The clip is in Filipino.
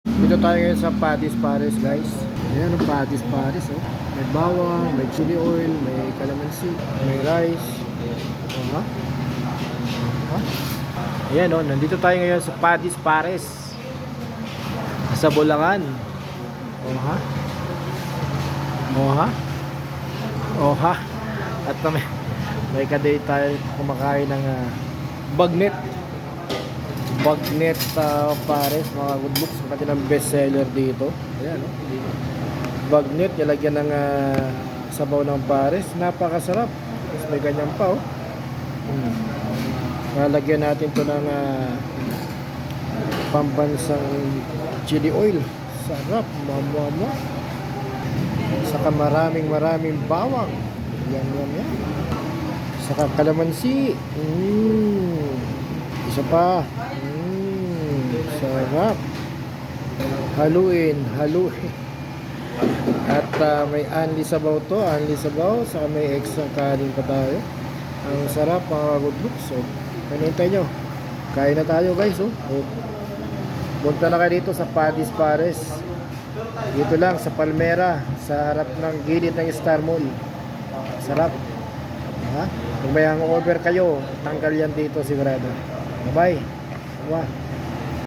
Dito tayo ngayon sa Paddy's Paris, guys. Ayan ang Paddy's Paris, oh. May bawang, may chili oil, may calamansi, may rice. Ha? Ha? Ayan, oh. Nandito tayo ngayon sa Paddy's Paris. Sa Bulacan. Oh, ha? Oh, ha? Oh, ha? At may kaday tayo kumakain ng bagnet. Bagnet Pares, mga good looks, ang kanilang best seller dito. Ayan, no? Bagnet, nilagyan ng sabaw ng Pares, napakasarap. Tapos may ganyan pa, oh. Nalagyan natin to ng pambansang chili oil. Sarap, mamo. Saka maraming bawang. Yan. Saka kalamansi. Isa pa. Sarap. Haluin. At may anli sabaw to. Saka may extra kanin pa tayo. Ang sarap, mga good looks. So, hinintay nyo. Kain na tayo, guys. Punta na kayo dito sa Paddy's Paris. Dito lang sa Palmera, sa harap ng gilid ng Star Mall. Sarap. Ha? Kung may hangover kayo, tanggal yan dito sigurado. Bye. Bye.